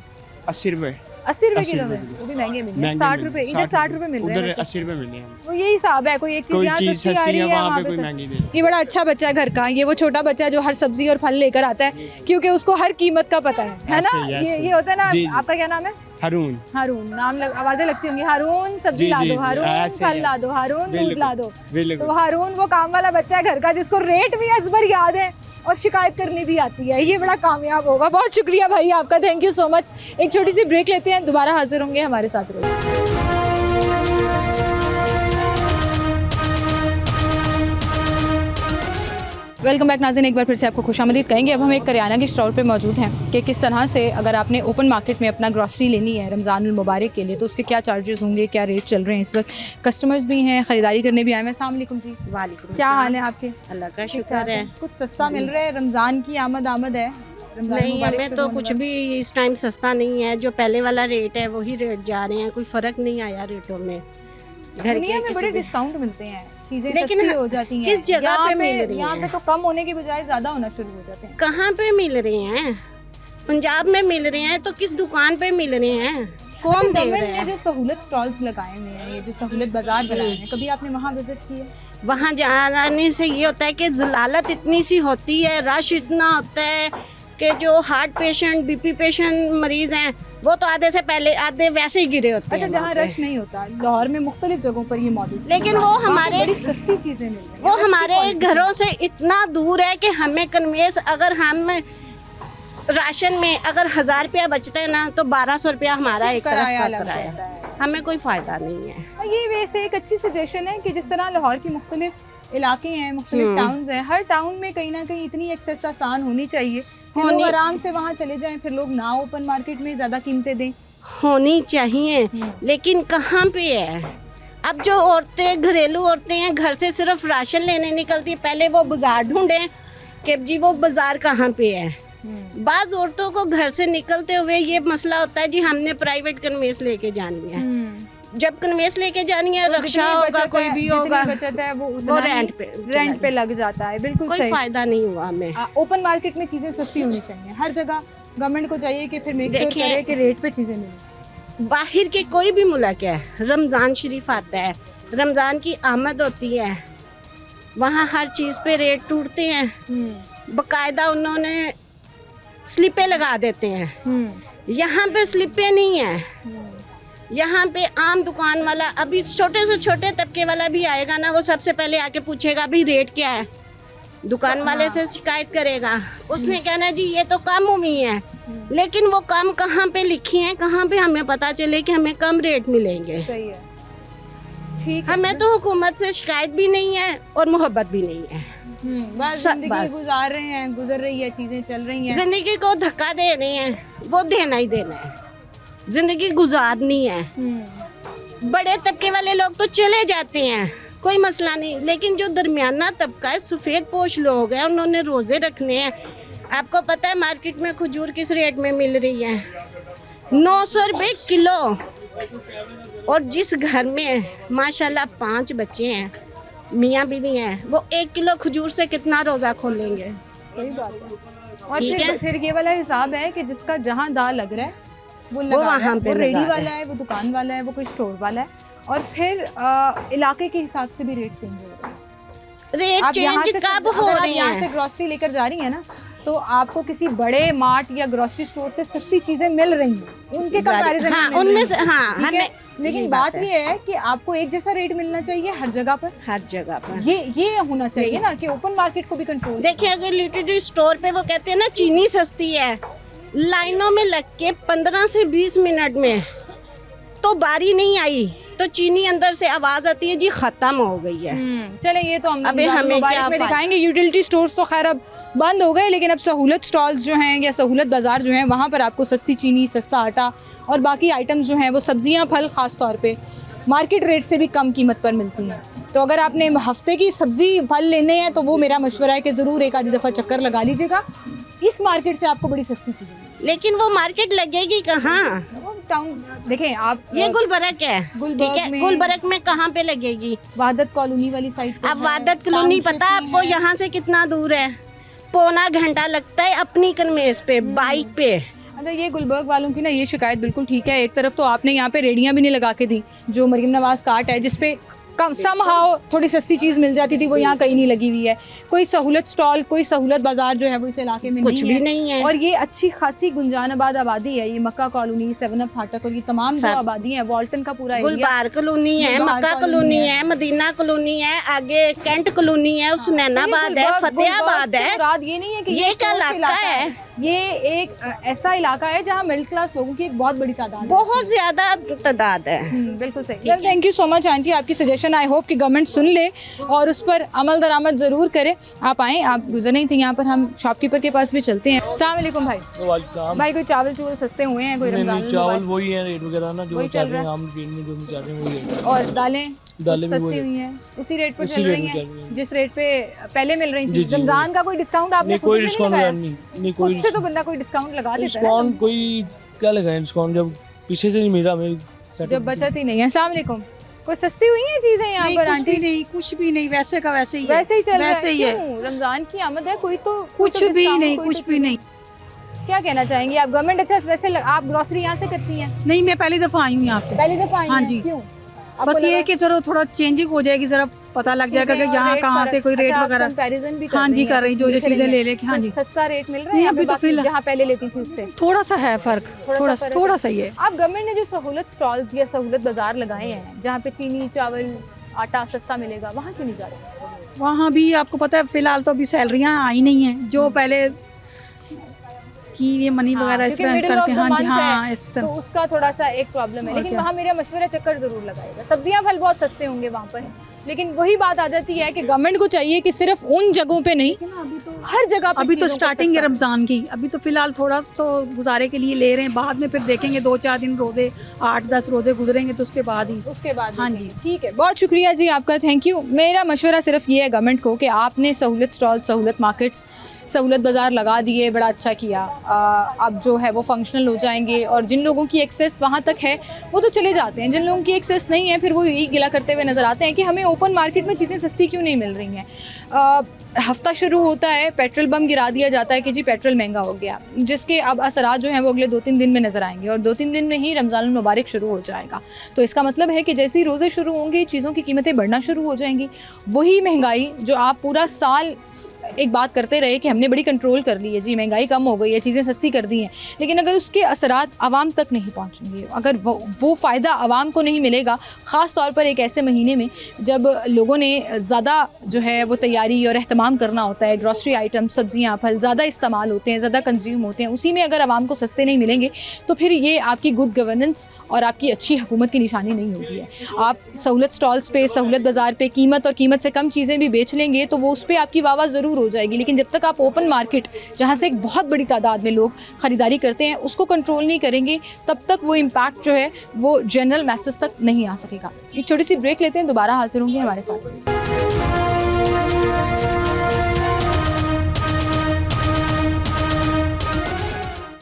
80 रुपए 80 रुपए 80 किलो रुपए में? किलो। वो भी महंगे मिले। महंगे 60 मिले, रुपए इधर 60 रुपए मिल रहे उधर हैं वैसे। 80 रुपए मिले हैं। वो यही हिसाब है, कोई एक चीज कोई यहाँ चीज सस्ती आ सस्ती रही है है वहाँ वहाँ पे कोई पे महंगी दे। ये बड़ा अच्छा बच्चा है घर का, ये वो छोटा बच्चा है जो हर सब्जी और फल लेकर आता है क्योंकि उसको हर कीमत का पता है ऐसे ना? ही, ये ऐसे ही। ये होता है ना। जी, जी। आपका क्या नाम है? हारून। हारून। नाम आवाजें लगती होंगी, हारून सब्जी जी, ला जी, दो, जी, हारून ऐसे ही, फल ला ऐसे। दो, हारून दूध बिल्कुल, ला दो। बिल्कुल। तो हारून वो काम वाला बच्चा है घर का जिसको रेट भी अजबर याद है और शिकायत करनी भी आती है। ये बड़ा कामयाब होगा। बहुत शुक्रिया भाई आपका, थैंक यू सो मच। एक छोटी सी ब्रेक लेते हैं, दोबारा हाजिर होंगे, हमारे साथ रहिए। वेलकम बैक नाज़रीन, एक बार फिर से आपको खुशामदीद कहेंगे। अब हम एक करियाना की स्टोर पे मौजूद हैं कि किस तरह से अगर आपने ओपन मार्केट में अपना ग्रॉसरी लेनी है रमज़ान मुबारक के लिए तो उसके क्या चार्जेस होंगे, क्या रेट चल रहे हैं इस वक्त। कस्टमर्स भी हैं, ख़रीदारी करने भी आए हैं। अस्सलाम वालेकुम जी, वालेकुम क्या अस्सलाम। हाल है आपके? अल्लाह का ठीक शुक्र ठाक है। है? कुछ सस्ता मिल रहा है? रमज़ान की आमद है, रमज़ान नहीं, मुबारक हमें शुरू तो होने कुछ वाला। भी इस टाइम सस्ता नहीं है। जो पहले वाला रेट है वही रेट जा रहे हैं, कोई फ़र्क नहीं आया रेटों में। घर दुनिया में किसी बड़े भी- डिस्काउंट मिलते हैं, चीजें लेकिन सस्ती हो जाती हैं। किस जगह यहाँ पे मिल रही यहाँ पे हैं? तो कम होने की बजाय ज्यादा होना शुरू हो जाते हैं। कहाँ पे मिल रहे हैं? पंजाब में मिल रहे हैं तो किस दुकान पे मिल रहे हैं? कौन दे गवर्नमेंट रहे ने हैं? जो सहूलत स्टॉल्स लगाए हुए हैं, ये जो सहूलत बाजार बनाए हैं, कभी आपने वहाँ विजिट किया? वहाँ जाने से ये होता है कि जलालत इतनी सी होती है, रश इतना होता है कि जो हार्ट पेशेंट, बीपी पेशेंट मरीज हैं वो तो आधे से पहले आधे वैसे ही गिरे होते अच्छा, हैं जहाँ वहाँ पे। रश नहीं होता, लाहौर में मुख्तलिफ जगहों पर ये मौजूद है। लेकिन वो वहाँ पे हमारे- बड़ी सस्ती चीजें मिल रही हैं, वो अच्छी हमारे क्वालिटी घरों से इतना दूर है कि हमें कन्वेंस, अगर हम राशन में अगर 1000 रुपया बचते हैं ना तो 1200 रुपया हमारा एक तरफ किराया का लग किराया जाता है। हमें कोई फायदा नहीं है। ये वैसे एक अच्छी सजेशन है कि जिस तरह लाहौर की मुख्तलिफ इलाके हैं, मुख्तलिफ टाउन्स हैं, हर टाउन में कहीं ना कहीं इतनी एक्सेस आसान होनी चाहिए कि लोग आराम से वहाँ चले जाएं, फिर लोग ना ओपन मार्केट में ज़्यादा कीमतें दें। होनी चाहिए, लेकिन कहाँ पे है? अब जो औरतें, घरेलू औरतें हैं, घर से सिर्फ राशन लेने निकलती है, पहले वो बाजार ढूंढें कि जी वो बाजार कहाँ पे है। बाज़ औरतों को घर से निकलते हुए ये मसला होता है जी हमने प्राइवेट कन्वेंस लेके जानी है। जब कन्वेंस लेके जानी है, रक्षा होगा, कोई भी होगा, बचत है वो रेंट पे लग जाता है। बिल्कुल कोई सही। फायदा नहीं हुआ हमें। ओपन मार्केट में चीज़ें सस्ती होनी चाहिए हर जगह। गवर्नमेंट को चाहिए कि फिर मेक श्योर देखिए, करे कि रेट पे चीज़ें मिलें। बाहर के कोई भी मुल्क है, रमज़ान शरीफ आता है, रमज़ान की आमद होती है, वहाँ हर चीज़ पे रेट टूटते हैं, बाकायदा उन्होंने स्लिपें लगा देते हैं। यहाँ पे स्लिपें नहीं है। यहाँ पे आम दुकान वाला, अभी छोटे से छोटे तबके वाला भी आएगा ना, वो सबसे पहले आके पूछेगा अभी रेट क्या है, दुकान वाले से शिकायत करेगा। उसने कहना जी ये तो कम हुई है, लेकिन वो कम कहाँ पे लिखी है, कहाँ पे हमें पता चले कि हमें कम रेट मिलेंगे। सही है, ठीक है। हमें तो हुकूमत से शिकायत भी नहीं है और मोहब्बत भी नहीं है। बस जिंदगी गुजार रहे हैं, गुजर रही है, चीजें चल रही हैं। जिंदगी को धक्का दे रहे हैं, वो देना ही देना है। जिंदगी गुजारनी है। बड़े तबके वाले लोग तो चले जाते हैं, कोई मसला नहीं, लेकिन जो दरमियाना तबका है, सफ़ेद पोश लोग हैं, उन्होंने रोज़े रखने हैं। आपको पता है मार्केट में खजूर किस रेट में मिल रही है? 900 रुपये किलो। और जिस घर में माशाल्लाह 5 बच्चे हैं, मियाँ बीवी हैं, वो 1 किलो खजूर से कितना रोज़ा खोलेंगे? सही बात है। और फिर ये वाला हिसाब है कि जिसका जहाँ दाल लग रहा है वो वहाँ पे रेडी वाला है, वो दुकान वाला है, वो कोई स्टोर वाला है। और फिर इलाके के हिसाब से भी रेट चेंज हो रहा है। रेट चेंज कब हो रहे हैं? यहाँ से ग्रोसरी लेकर जा रही है ना, तो आपको किसी बड़े मार्ट या ग्रोसरी स्टोर से सस्ती चीजें मिल रही हैं उनके कंपैरिजन में। हाँ, उनमें से हाँ, हमें लेकिन बात ये है कि आपको एक जैसा रेट मिलना चाहिए हर जगह पर। हर जगह पर ये होना चाहिए ना कि ओपन मार्केट को भी कंट्रोल। देखिए, अगर लिटरेरी स्टोर पे वो कहते हैं ना चीनी सस्ती है, लाइनों में लग के 15 से 20 मिनट में तो बारी नहीं आई तो चीनी अंदर से आवाज आती है जी खत्म हो गई है। चले ये तो हम अबे हमें क्या में दिखाएंगे। यूटिलिटी स्टोर्स तो खैर अब बंद हो गए, लेकिन अब सहूलत स्टॉल्स जो हैं या सहूलत बाज़ार जो हैं वहाँ पर आपको सस्ती चीनी, सस्ता आटा और बाकी आइटम्स जो हैं वो सब्जियाँ, फल ख़ास तौर पे मार्केट रेट से भी कम कीमत पर मिलती हैं। तो अगर आपने हफ्ते की सब्ज़ी, फल लेने हैं तो वो मेरा मशवरा है कि ज़रूर एक आधी दफ़ा चक्कर लगा लीजिएगा। इस मार्केट से आपको बड़ी सस्ती चीज़ें, लेकिन वो मार्केट लगेगी कहाँ? टाउन देखें आप, ये गुलबर्ग है, ठीक है, गुलबर्ग में कहाँ पे लगेगी? वादत कॉलोनी वाली साइड। अब वादत कॉलोनी पता आपको यहाँ से कितना दूर है? पौना घंटा लगता है अपनी कन्वेंस पे, बाइक पे। अच्छा, ये गुलबर्ग वालों की ना ये शिकायत बिल्कुल ठीक है। एक तरफ तो आपने यहाँ पे रेडियाँ भी नहीं लगा के दी, जो मरीम नवाज काट है जिसपे कम समहाउ थोड़ी सस्ती चीज़ मिल जाती थी, वो यहाँ कहीं नहीं लगी हुई है। कोई सहूलत स्टॉल, कोई सहूलत बाजार जो है वो इस इलाके में कुछ भी नहीं है। और ये अच्छी खासी गुंजानाबाद आबादी है, ये मक्का कॉलोनी, 7 अप फाटक और ये तमाम जो आबादी है, वॉल्टन का पूरा गुलबार कॉलोनी है, मक्का कॉलोनी है, मदीना कॉलोनी है, आगे कैंट कॉलोनी है, हुसैनाबाद है, फतेहाबाद है। ये नहीं है कि ये क्या इलाका है? ये एक ऐसा इलाका है जहाँ मिडिल क्लास लोगों की एक बहुत बड़ी तादाद है, बहुत ज्यादा तादाद है। बिल्कुल सही। Well, thank you so much aunty, आपकी सजेशन आई होप कि गवर्नमेंट सुन ले और उस पर अमल दरामद ज़रूर करे। आप आएँ, आप गुजर नहीं थे यहाँ पर, हम शॉपकीपर के पास भी चलते हैं। अस्सलाम वालेकुम भाई। भाई कोई चावल चूवल सस्ते हुए हैं? कोई रमजान चावल वही है रेट वगैरह ना जो चल रहे हैं, आम रेट में जो चल रहे हैं वही रेट। और दालें दालें भी सस्ती हुई हैं, उसी रेट पर उसी चल रेट रही पे चल हैं रही हैं। जिस रेट पे पहले मिल रही थी। रमजान का कोई डिस्काउंट आपने नहीं, कोई डिस्काउंट नहीं, कोई खुद से तो बंदा कोई डिस्काउंट लगा देता है। डिस्काउंट कोई क्या लगाए डिस्काउंट, जब पीछे से नहीं मिला हमें, जब बचत ही नहीं है। अस्सलाम वालेकुम। कोई सस्ती हुई हैं चीजें यहाँ पर आंटी? नहीं, कुछ भी नहीं, वैसे का वैसे ही है। वैसे ही चल रहा है। वैसे ही है। क्यों? रमजान की आमद है, कोई तो कुछ भी नहीं, कुछ भी नहीं। क्या कहना चाहेंगी आप? गवर्नमेंट अच्छा वैसे आप ग्रोसरी यहाँ से करती हैं? नहीं, मैं पहली दफा आई हूँ यहाँ पे। पहली दफा आई हाँ हैं? जी। क्यों? बस ये कि जरा थोड़ा चेंजिंग हो जाएगी, जरा पता लग जाएगा कि यहाँ कहाँ से कोई रेट वगैरह। कंपैरिजन भी हाँ जी कर रही, जो चीजें ले लेके। हाँ जी, सस्ता रेट मिल रहा नहीं, है अभी तो फिलहाल जहाँ पहले लेती थी उससे थोड़ा सा है फर्क, थोड़ा सा ही है। अब गवर्नमेंट ने जो सहूलत स्टॉल्स या सहूलत बाजार लगाए हैं जहाँ पे चीनी, चावल, आटा सस्ता मिलेगा, वहाँ क्यों नहीं जा रहे? वहाँ भी आपको पता है फिलहाल तो अभी सैलरियाँ आई नहीं है जो पहले की, ये मनी वगैरह इस तरह करके। हाँ जी, हाँ, इस तो उसका थोड़ा सा एक प्रॉब्लम है। लेकिन वहाँ मेरा मशवरा चक्कर जरूर लगाएगा। सब्जियाँ फल बहुत सस्ते होंगे वहाँ पर। लेकिन वही बात आ जाती है कि गवर्नमेंट को चाहिए कि सिर्फ उन जगहों पे नहीं, हर जगह पे अभी तो चीज़ों को स्टार्टिंग है सस्ता- रमज़ान की, अभी तो फिलहाल थोड़ा तो गुजारे के लिए ले रहे हैं, बाद में फिर देखेंगे 2-4 दिन रोज़े 8-10 रोज़े गुजरेंगे तो उसके बाद ही। उसके बाद हाँ देखेंगे। जी। ठीक है, बहुत शुक्रिया जी आपका, थैंक यू। मेरा मशवरा सिर्फ ये है गवर्नमेंट को कि आपने सहूलत स्टॉल, सहूलत मार्केट्स, सहूलत बाज़ार लगा दिए, बड़ा अच्छा किया। अब जो है वो फंक्शनल हो जाएंगे और जिन लोगों की एक्सेस वहाँ तक है वो तो चले जाते हैं, जिन लोगों की एक्सेस नहीं है फिर वो यही गिला करते हुए नज़र आते हैं कि हमें ओपन मार्केट में चीज़ें सस्ती क्यों नहीं मिल रही हैं। हफ्ता शुरू होता है, पेट्रोल बम गिरा दिया जाता है कि जी पेट्रोल महंगा हो गया, जिसके अब असरात जो हैं वो अगले 2-3 दिन में नज़र आएंगे और 2-3 दिन में ही रमज़ानुल मुबारक शुरू हो जाएगा। तो इसका मतलब है कि जैसे ही रोज़े शुरू होंगे चीज़ों की कीमतें बढ़ना शुरू हो जाएंगी। वही महंगाई जो आप पूरा साल एक बात करते रहे कि हमने बड़ी कंट्रोल कर ली है जी, महंगाई कम हो गई है, चीज़ें सस्ती कर दी हैं, लेकिन अगर उसके असरात आवाम तक नहीं पहुंचेंगे, अगर वो फ़ायदा आवाम को नहीं मिलेगा, ख़ास तौर पर एक ऐसे महीने में जब लोगों ने ज़्यादा जो है वो तैयारी और अहतमाम करना होता है, ग्रॉसरी आइटम, सब्ज़ियाँ, फल ज़्यादा इस्तेमाल होते हैं, ज़्यादा कंज्यूम होते हैं, उसी में अगर आवाम को सस्ते नहीं मिलेंगे तो फिर ये आपकी गुड गवर्नेंस और आपकी अच्छी हुकूमत की निशानी नहीं होगी है। आप सहूलत स्टॉल्स पे, सहूलत बाज़ार पे कीमत और कीमत से कम चीज़ें भी बेच लेंगे तो वो उस पर आपकी वाह ज़रूर हो जाएगी, लेकिन जब तक आप ओपन मार्केट जहाँ से एक बहुत बड़ी तादाद में लोग ख़रीदारी करते हैं उसको कंट्रोल नहीं करेंगे, तब तक वो इम्पैक्ट जो है वो जनरल मैसेज तक नहीं आ सकेगा। एक छोटी सी ब्रेक लेते हैं, दोबारा हाजिर होंगे हमारे साथ।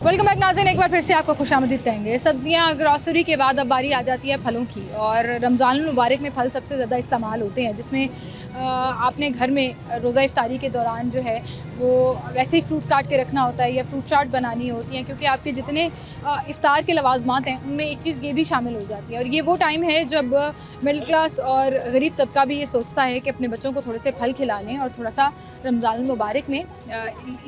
वेलकम बैक नाज़रीन, एक बार फिर से आपको खुशामदीद कहेंगे। सब्जियां, ग्रॉसरी के बाद अब बारी आ जाती है फलों की, और रमज़ानुल मुबारक में फल सबसे ज़्यादा इस्तेमाल होते हैं, जिसमें आपने घर में रोज़ा इफ्तारी के दौरान जो है वो वैसे ही फ्रूट काट के रखना होता है या फ्रूट चाट बनानी होती है, क्योंकि आपके जितने इफ्तार के लवाजमात हैं उनमें एक चीज़ ये भी शामिल हो जाती है। और ये वो टाइम है जब मिडिल क्लास और गरीब तबका भी ये सोचता है कि अपने बच्चों को थोड़े से फल खिला लें और थोड़ा सा रमज़ानुल मुबारक में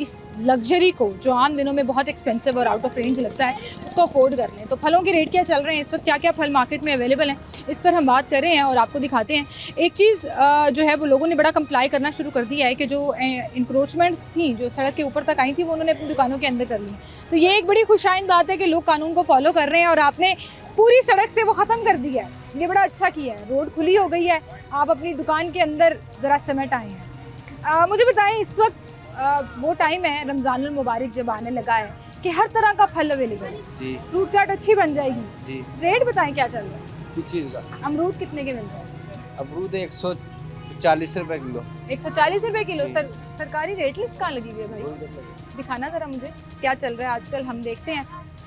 इस लग्जरी को जो आम दिनों में बहुत एक्सपेंसिव और आउट ऑफ रेंज लगता है उसको अफोर्ड कर लें। तो फलों के रेट क्या चल रहे हैं इस वक्त, क्या क्या फल मार्केट में अवेलेबल हैं, इस पर हम बात कर रहे हैं और आपको दिखाते हैं। एक चीज़ जो है वो लोगों ने बड़ा कंप्लाई करना शुरू कर दिया है कि जो इंक्रोचमेंट्स थी जो सड़क के ऊपर तक आई थी वो उन्होंने अपनी दुकानों के अंदर कर ली। तो ये एक बड़ी खुशाइन बात है कि लोग कानून को फॉलो कर रहे हैं और आपने पूरी सड़क से वो ख़त्म कर दिया है, ये बड़ा अच्छा किया है। रोड खुली हो गई है, आप अपनी दुकान के अंदर ज़रा समेट आए हैं। मुझे बताएं, इस वक्त वो टाइम है रमज़ानुल मुबारक जब आने लगा है कि हर तरह का फल अवेलेबल है जी फ्रूट चाट अच्छी बन जाएगी जी। रेट बताएं क्या चल रहा है? किस चीज़ का? अमरूद कितने के मिल रहे हैं? अमरूद 140 रुपए किलो। 140 रुपए किलो। सरकारी रेट लिस्ट कहाँ लगी हुई है भाई? दिखाना ज़रा मुझे क्या चल रहा है आजकल। हम देखते हैं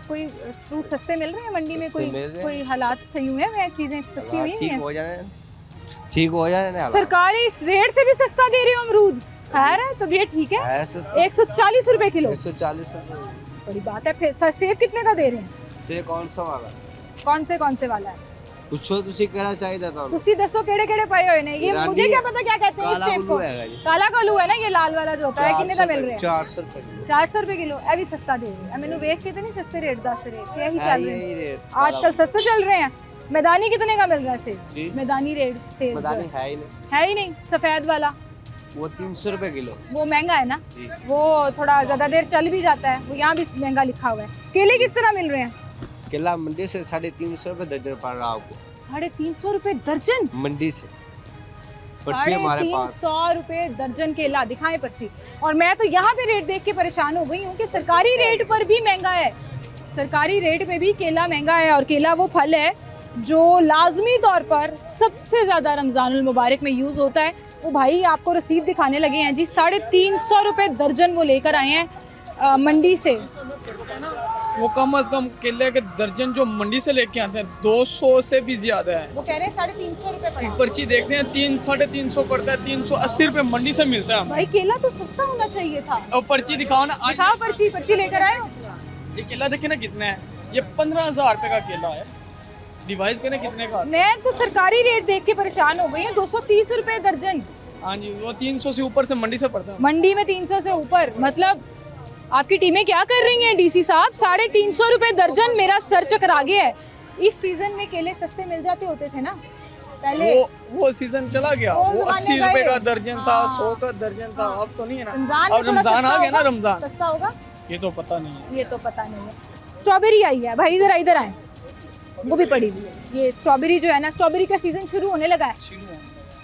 कोई फ्रूट सस्ते मिल रहे हैं मंडी में, सस्ते मिल रहे हैं। कोई हालात सही हुए हैं, चीज़ें सस्ती हुई ठीक हैं? हो जाए, ठीक हो जाए ना। सरकारी रेट से भी सस्ता दे रहे हो अमरूद? खैर है, तो ये ठीक है। ऐसे 140 रुपए किलो, 140 रुपए। बड़ी बात है। फिर सेब कितने का दे रहे हैं? से कौन सा वाला? कौन से वाला है? ਪੁੱਛੋ ਤੁਸੀਂ ਕਿਹੜਾ ਚਾਹੀਦਾ ਤੁਹਾਨੂੰ? ਤੁਸੀਂ ਦੱਸੋ ਕਿਹੜੇ ਕਿਹੜੇ ਪਏ ਹੋਏ ਨੇ? ये ईरानी मुझे क्या है। पता क्या कहते हैं इस काला सेब को? उल्लू हैगा जी। काला कलू है ना, ये लाल वाला जो होता है, कितने का मिल रहे हैं? 400 रुपए किलो। 400 रुपए किलो। ਇਹ ਵੀ ਸਸਤਾ ਦੇ ਰਹੇ ਆ। ਮੈਨੂੰ ਵੇਖ ਕੇ ਤੇ ਨਹੀਂ ਸਸਤੇ ਰੇਟ ਦੱਸ ਰਹੇ ਕਿ ਇਹੀ ਚੱਲ ਰਹੇ यही हैं रेट आजकल, सस्ते चल रहे हैं। मैदानी कितने का मिल रहा है सेब? जी। मैदानी रेट सेब मदानी जो है ही नहीं, है ही नहीं। सफेद वाला वो 300 रुपए किलो। वो महंगा है ना, जी। वो थोड़ा ज़्यादा देर चल भी जाता है, वो यहाँ भी महंगा लिखा हुआ है। केले किस तरह मिल रहे हैं? केला मंडी से 350 रुपए दर्जन पड़ रहा आपको। 350 रुपए दर्जन? मंडी से पर्ची हमारे पास। 350 रुपए दर्जन केला, दिखाएं पर्ची। और मैं तो यहाँ पे रेट देख के परेशान हो गई हूँ कि सरकारी रेट पर भी महंगा है। सरकारी रेट पे भी केला महंगा है, और केला वो फल है जो लाजमी तौर पर सबसे ज़्यादा रमज़ानुल मुबारक में यूज़ होता है। वो भाई आपको रसीद दिखाने लगे हैं जी, 350 रुपए दर्जन वो लेकर आए हैं मंडी से। वो कम से कम केले के दर्जन जो मंडी से लेके आते हैं 200 से भी ज्यादा है। वो कह रहे हैं 350 रुपए पड़ा। पर्ची देखते हैं 300-350 पड़ता है, 380 रुपए मंडी से मिलता है हमें। भाई केला तो सस्ता होना चाहिए था। और पर्ची दिखाओ ना, आज दिखाओ पर्ची लेकर आए हो। ये केला देखे ना कितना है, ये 15,000 रुपए का केला है। डिवाइस करें कितने का? मैं तो सरकारी रेट देख के परेशान हो गई हूँ। 230 रुपए दर्जन हाँ जी, वो 300 से ऊपर से मंडी से पड़ता है। मंडी में 300 से ऊपर। मतलब आपकी टीमें क्या कर रही हैं डीसी साहब? 350 रुपए दर्जन, मेरा सर चकरा गया है। इस सीजन में केले सस्ते मिल जाते होते थे ना पहले। वो सीजन चला गया, वो वो 80 जमाने रुपए गए। का दर्जन था, हाँ। 100 का दर्जन था, अब तो नहीं है ना। रमजान में अब थोड़ा रमजान सस्ता आ गया ना, होगा? रमजान सस्ता होगा ये तो पता नहीं है। ये तो पता नहीं है। स्ट्रॉबेरी आई है भाई, इधर आए, वो भी पड़ी हुई है। ये स्ट्रॉबेरी जो है ना, स्ट्रॉबेरी का सीजन शुरू होने लगा है।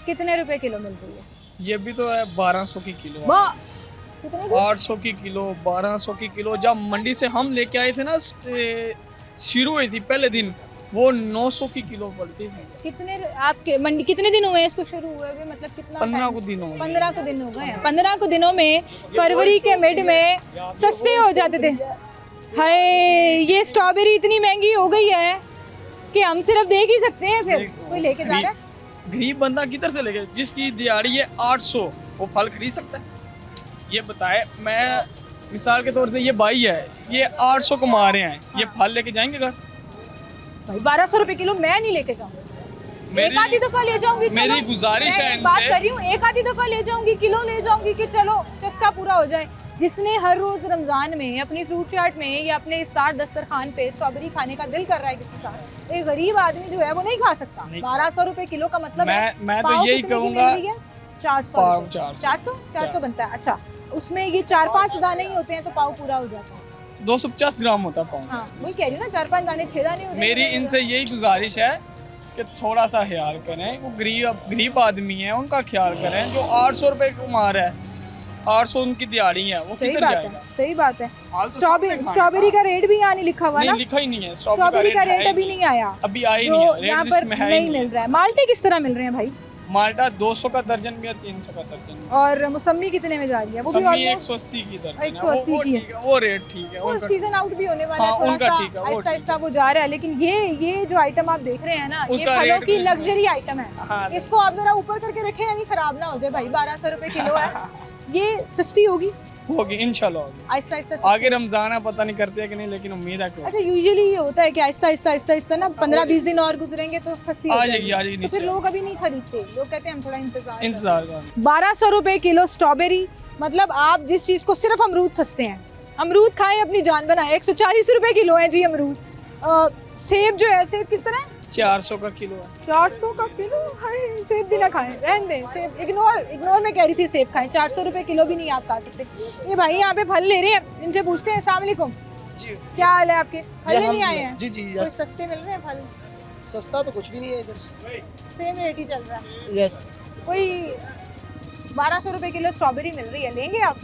कितने रुपए किलो मिल रही है? ये भी तो है 1200 की किलो, वाह, कितने की? 800 की किलो, 1200 की किलो। जब मंडी से हम लेके आए थे ना, शुरू हुई थी पहले दिन, वो 900 की किलो पड़ती थी। कितने आपके मंडी कितने दिन हुए हैं इसको शुरू हुए हुए, मतलब कितना 15 को दिन हो गए। 15 को दिन हो गए हैं। 15 को दिनों में फरवरी के मिड में सस्ते हो जाते थे। हाय, ये स्ट्रॉबेरी इतनी महंगी हो गई है कि हम सिर्फ देख ही सकते हैं। फिर कोई लेके जा रहा है? गरीब बंदा किधर से लेके, जिसकी दिहाड़ी है 800, वो फल खरीद सकता है? ये बताए। मैं मिसाल के तौर पे, ये भाई है, ये 800 कमा रहे हैं, ये फल लेके जाएंगे घर? भाई 1200 रुपए किलो मैं नहीं लेके जाऊंगी। एक आधी दफा ले जाऊंगी, चलो। मेरी गुजारिश है मैं बात इनसे। कर रही हूँ, एक आधी दफा ले जाऊंगी, किलो ले जाऊंगी कि चलो चस्का पूरा हो जाए। जिसने हर रोज रमजान में अपनी फ्रूट चाट में या अपने इफ्तार दस्तरखान पे स्ट्रॉबेरी खाने का दिल कर रहा है किसी का, एक गरीब आदमी जो है वो नहीं खा सकता। 1200 रुपए किलो का मतलब मैं तो यही कहूँगा, 400 400 400 बनता है। अच्छा, उसमें ये 4-5 दाने ही होते हैं तो पाव पूरा हो जाता है। 250 ग्राम होता है पाउंड। हाँ, वही कह रही हूँ ना, 4-5 दाने 6 दाने होते हैं। मेरी इनसे यही गुजारिश है कि थोड़ा सा ख्याल करें। वो गरीब आदमी है, उनका ख्याल करें। जो 800 रुपए कमा रहा है, 800 उनकी दिहाड़ी है, वो सही किधर बात जाएगा? है, सही बात है। हाल तो सबने खाना है। स्ट्रॉबेरी का रेट भी यहाँ नहीं लिखा हुआ ना? नहीं, लिखा ही नहीं है। स्ट्रॉबेरी का रेट है अभी ही नहीं आया, अभी आ ही जो नहीं है। यहाँ रेट पर लिस्ट में है ही नहीं मिल रहा है। माल्टे किस तरह मिल रहे हैं भाई? माल्टा 200 का दर्जन भी है, 300 का दर्जन भी। और मौसमी कितने में जा रही है? वो भी समी almost 180 की दर्जन है। 180 वो की है। ठीक है, वो रेट ठीक है। वो उनका सीजन आउट भी होने वाला हाँ, है, थोड़ा उनका सा ठीक है, वो आहिस्ता ठीक आहिस्ता वो जा रहा है। लेकिन ये जो आइटम आप देख रहे हैं ना, ये उसका फलों रेट की भी इसमें- लग्जरी आइटम है। हाँ, इसको आप जरा ऊपर करके रखें, यानी खराब ना हो जाए भाई। 1200 रुपए किलो है, ये सस्ती होगी होगी इंशाल्लाह होगी। आहिस्ता आहिस्ता। आगे रमजान है, पता नहीं करते हैं कि नहीं, लेकिन उम्मीद है कि अच्छा, यूजुअली ये होता है कि आहिस्ता आहिस्ता आहिस्ता आहिस्ता ना 15-20 दिन और गुजरेंगे तो सस्ती हो आ जाएगी। जाएगी तो फिर नीचे। लोग अभी नहीं खरीदते, लोग कहते हैं हम थोड़ा इंतजार करें। इंतजार करें। 1200 रुपए किलो स्ट्रॉबेरी, मतलब आप जिस चीज़ को सिर्फ अमरूद सस्ते हैं, अमरूद खाएं अपनी जान बनाएं। 140 रुपए किलो है जी अमरूद। सेब जो है, सेब किस तरह है? 400 का किलो है। 400 का किलो? हाय, सेब भी ना खाएं, रहने दें सेब। इग्नोर में कह रही थी सेब खाएं। 400 रुपए किलो भी नहीं आप खा सकते। ये भाई यहाँ पे फल ले रहे हैं, इनसे पूछते हैं। अस्सलाम वालेकुम जी, क्या हाल है आपके? फल नहीं आए हैं? जी जी कोई यस। सस्ते मिल रहे हैं फल? सस्ता तो कुछ भी नहीं है इधर। सेम रेट ही चल रहा है। यस, कोई 1200 रुपए किलो स्ट्रॉबेरी मिल रही है, लेंगे आप?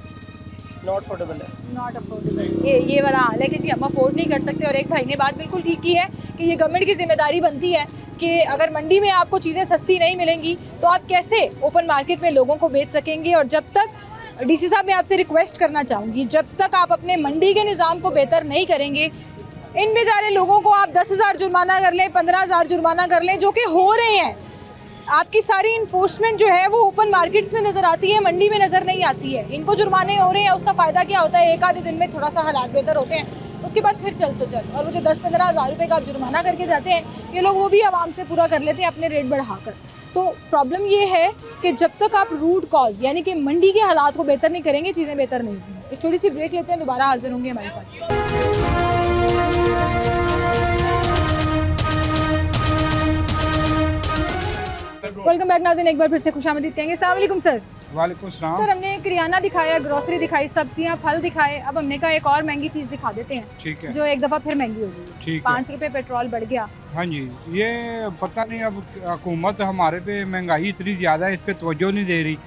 नॉट अफोर्डेबल है। नॉट अफोर्डेबल, ये वाला हाल है कि जी हम अफोर्ड नहीं कर सकते। और एक भाई ने बात बिल्कुल ठीक की है कि ये गवर्नमेंट की जिम्मेदारी बनती है कि अगर मंडी में आपको चीज़ें सस्ती नहीं मिलेंगी तो आप कैसे ओपन मार्केट में लोगों को बेच सकेंगे। और जब तक डीसी साहब, मैं आपसे रिक्वेस्ट करना चाहूँगी, जब तक आप अपने मंडी के निज़ाम को बेहतर नहीं करेंगे, इन बेचारे लोगों को आप 10,000 जुर्माना कर लें, 15,000 जुर्माना कर लें, जो कि हो रहे हैं। आपकी सारी इन्फोर्समेंट जो है वो ओपन मार्केट्स में नज़र आती है, मंडी में नज़र नहीं आती है। इनको जुर्माने हो रहे हैं, उसका फ़ायदा क्या होता है? एक आधे दिन में थोड़ा सा हालात बेहतर होते हैं, उसके बाद फिर चल सो चल। और वो जो 10-15 हज़ार रुपये का आप जुर्माना करके जाते हैं, ये लोग वो भी आवाम से पूरा कर लेते हैं अपने रेट बढ़ाकर। तो प्रॉब्लम ये है कि जब तक आप रूट कॉज यानी कि मंडी के हालात को बेहतर नहीं करेंगे, चीज़ें बेहतर नहीं होंगी। एक छोटी सी ब्रेक लेते हैं, दोबारा हाजिर होंगे हमारे साथ। वेलकम बैक नाज़रीन, एक बार फिर से खुशामदीद कहेंगे। अस्सलाम वालेकुम सर। वालेकुम सलाम। सर, हमने किराना दिखाया, ग्रोसरी दिखाई, सब्जियां, फल दिखाए, अब हमने कहा एक और महंगी चीज़ दिखा देते हैं, ठीक है, जो एक दफ़ा फिर महंगी हो गई। ठीक है। 5 रुपये पेट्रोल बढ़ गया। हाँ जी, ये पता नहीं अब हुकूमत हमारे पे महंगाई इतनी ज़्यादा है, इस पे तवज्जो नहीं दे रही।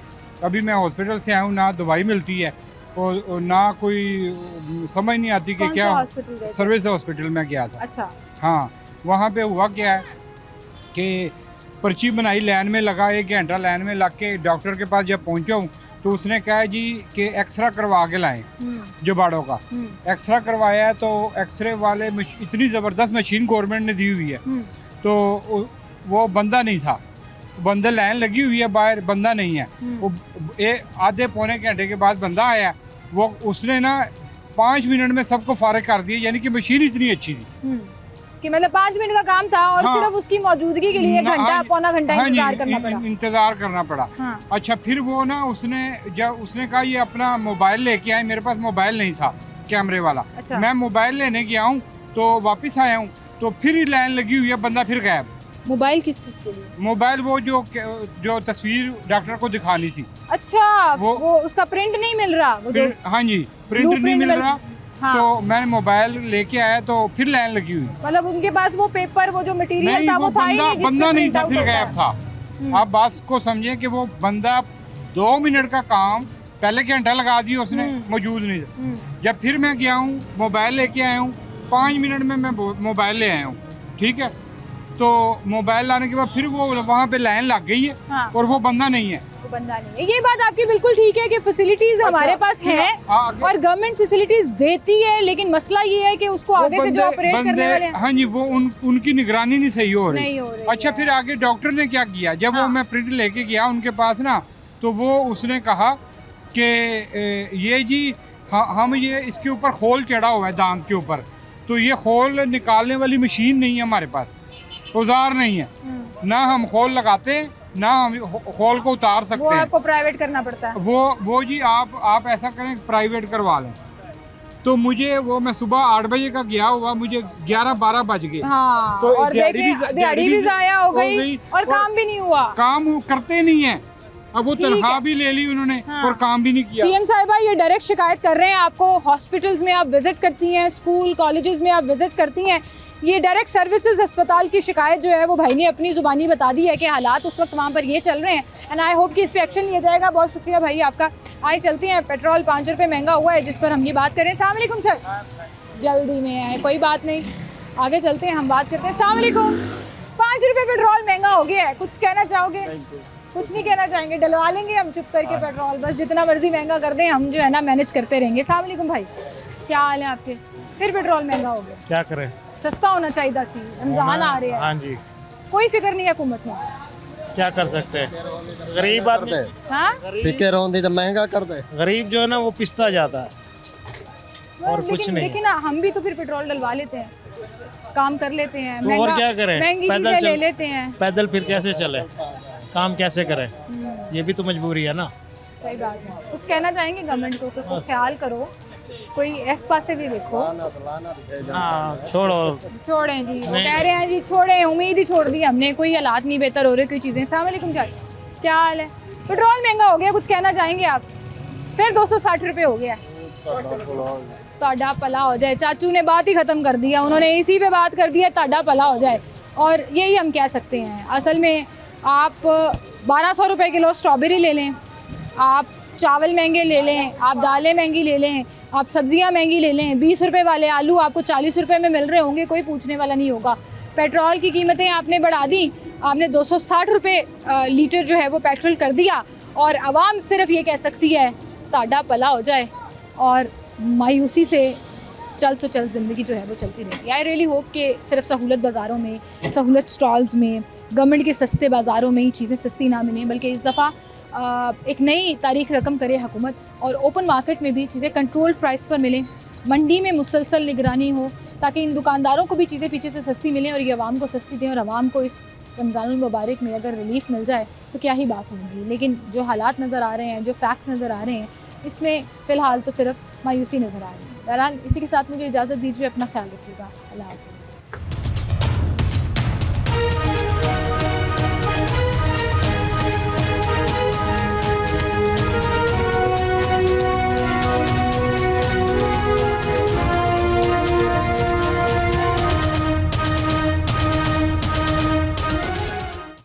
अभी मैं हॉस्पिटल से आया हूँ, ना दवाई मिलती है और ना कोई समझ नहीं आती कि कौन क्या। सा हॉस्पिटल गए थे? सर्विस हॉस्पिटल में गया था। अच्छा। हाँ, वहाँ पे हुआ क्या है कि पर्ची बनाई, लाइन में लगा, 1 घंटा लाइन में लग के डॉक्टर के पास जब पहुँचा हूँ तो उसने कहा जी कि एक्सरा करवा के लाएँ जुबाड़ों का। एक्सरा करवाया तो एक्सरे वाले इतनी ज़बरदस्त मशीन गवर्नमेंट ने दी हुई है, तो वो बंदा नहीं था। बंदे लाइन लगी हुई है बाहर, बंदा नहीं है। वो आधे पौने घंटे के बाद बंदा आया, वो उसने ना 5 मिनट में सबको फारिग कर दिया, यानी कि मशीन इतनी अच्छी थी कि मतलब 5 मिनट का काम था और हाँ, सिर्फ उसकी मौजूदगी के लिए घंटा पौना घंटा इंतजार करना पड़ा। इंतजार करना पड़ा। हाँ। अच्छा, फिर वो ना जब उसने कहा ये अपना मोबाइल लेके आए, मेरे पास मोबाइल नहीं था कैमरे वाला। अच्छा। मैं मोबाइल लेने गया हूँ तो वापस आया हूँ तो फिर लाइन लगी हुई है, बंदा फिर गायब। मोबाइल किस चीज़ के लिए? मोबाइल वो जो तस्वीर डॉक्टर को दिखानी थी। अच्छा, वो उसका प्रिंट नहीं मिल रहा, वो जो हाँ जी, प्रिंट नहीं मिल रहा। हाँ। तो मैंने मोबाइल लेके आया तो फिर लाइन लगी हुई। मतलब उनके पास वो पेपर, वो जो मटीरियल नहीं, था वो था ही नहीं, बंदा नहीं था, फिर जिसका गायब था। आप बात को समझें कि वो बंदा 2 मिनट का काम पहले घंटा लगा दिया उसने, मौजूद नहीं था। जब फिर मैं गया हूँ मोबाइल लेके आया हूँ, 5 मिनट में मैं मोबाइल ले आया हूँ, ठीक है। तो मोबाइल लाने के बाद फिर वो वहाँ पे लाइन लग गई है। हाँ। और वो बंदा नहीं है। वो बंदा नहीं है। ये बात आपकी बिल्कुल ठीक है कि फैसिलिटीज हमारे पास हैं और गवर्नमेंट फैसिलिटीज देती है, लेकिन मसला ये है कि उसको आगे से जो ऑपरेट करने वाले हैं, हाँ जी, वो उनकी निगरानी नहीं सही हो नहीं हो रही अच्छा है। फिर आगे डॉक्टर ने क्या किया, जब वो मैं प्रिंट लेके गया उनके पास ना, तो वो उसने कहा कि ये जी हम ये इसके ऊपर खोल चढ़ा हुआ है दांत के ऊपर, तो ये खोल निकालने वाली मशीन नहीं है हमारे पास, औजार नहीं है, ना हम खोल लगाते हैं ना हम खोल को उतार वो सकते हैं। आपको प्राइवेट करना पड़ता है। वो जी आप ऐसा करें प्राइवेट करवा लें। तो मुझे वो मैं सुबह 8 बजे का गया हुआ, मुझे 11-12 बज गए। हाँ, तो और दिहाड़ी भी जाया हो गई और काम भी नहीं हुआ। काम वो करते नहीं है। अब वो तनख्वाह भी ले ली उन्होंने और काम भी नहीं किया। सीएम साहिबा ये डायरेक्ट शिकायत कर रहे हैं आपको, हॉस्पिटल्स में आप विजिट करती हैं, स्कूल कॉलेजेस में आप विजिट करती हैं, ये डायरेक्ट सर्विसेज अस्पताल की शिकायत जो है वो भाई ने अपनी ज़ुबानी बता दी है कि हालात उस वक्त वहाँ पर ये चल रहे हैं। एंड आई होप कि इस पर एक्शन लिया जाएगा। बहुत शुक्रिया भाई आपका। आइए चलते हैं, पेट्रोल 5 रुपये महंगा हुआ है जिस पर हम ये बात करें। अस्सलाम वालेकुम सर, जल्दी में है कोई बात नहीं, आगे चलते हैं, हम बात करते हैं। अस्सलाम वालेकुम। 5 रुपये पेट्रोल महंगा हो गया है, कुछ कहना चाहोगे? कुछ नहीं कहना चाहेंगे, डलवा लेंगे हम चुप करके पेट्रोल, बस जितना मर्जी महंगा कर दें हम जो है ना मैनेज करते रहेंगे। अस्सलाम वालेकुम भाई, क्या हाल है आपके? फिर पेट्रोल महंगा हो गया, क्या करें, सस्ता होना चाहिए था। रमजान आ रहे हैं। हाँ जी, कोई फिक्र नहीं है हुकूमत में, क्या कर सकते हैं। गरीब आदमी, हाँ फिक्र होती तो महंगा कर दे। गरीब जो है ना वो पिसता जाता है और कुछ नहीं। लेकिन हम भी तो फिर पेट्रोल डलवा लेते हैं, काम कर लेते हैं, तो और क्या करें, महंगी पैदल चीजें ले लेते हैं, पैदल फिर कैसे चले, काम कैसे करें, ये भी तो मजबूरी है ना। सही बात है। कुछ कहना चाहेंगे गवर्नमेंट को, कुछ ख्याल करो, कोई इस पास से भी देखो। हाँ छोड़ो, छोड़ें जी, वो कह रहे हैं जी छोड़ें, उम्मीद ही छोड़ दी हमने, कोई हालात नहीं बेहतर हो रहे, कोई चीज़ें। अस्सलाम वालेकुम सर, क्या हाल है? पेट्रोल महंगा हो गया, कुछ कहना चाहेंगे आप? फिर 260 रुपये हो गया। ताड़ा पला हो जाए, चाचू ने बात ही ख़त्म कर दिया, उन्होंने इसी पे बात कर दिया, ताड़ा पला हो जाए। और यही हम कह सकते हैं। असल में आप 1200 रुपये किलो स्ट्रॉबेरी ले लें, आप चावल महंगे ले लें, आप दालें महंगी ले लें, आप सब्जियां महंगी ले लें, 20 रुपये वाले आलू आपको 40 रुपये में मिल रहे होंगे, कोई पूछने वाला नहीं होगा। पेट्रोल की कीमतें आपने बढ़ा दी, आपने 260 रुपये लीटर जो है वो पेट्रोल कर दिया, और आवाम सिर्फ ये कह सकती है ताड़ा पला हो जाए, और मायूसी से चल सो चल ज़िंदगी जो है वो चलती रहती है। आई रियली होप कि सिर्फ सहूलत बाज़ारों में, सहूलत स्टॉल्स में, गवर्नमेंट के सस्ते बाज़ारों में ही चीज़ें सस्ती ना मिलें, बल्कि इस दफ़ा एक नई तारीख रकम करे हुकूमत, और ओपन मार्केट में भी चीज़ें कंट्रोल प्राइस पर मिलें, मंडी में मुसलसल निगरानी हो, ताकि इन दुकानदारों को भी चीज़ें पीछे से सस्ती मिलें और ये आवाम को सस्ती दें, और आवाम को इस रमज़ानुल मुबारक में अगर रिलीफ मिल जाए तो क्या ही बात होगी। लेकिन जो हालात नज़र आ रहे हैं, जो फैक्ट्स नज़र आ रहे हैं, इसमें फ़िलहाल तो सिर्फ मायूसी नज़र आ रही है। बहरहाल इसी के साथ मुझे इजाज़त दीजिए, अपना ख्याल रखिएगा, अल्लाह हाफ़िज़।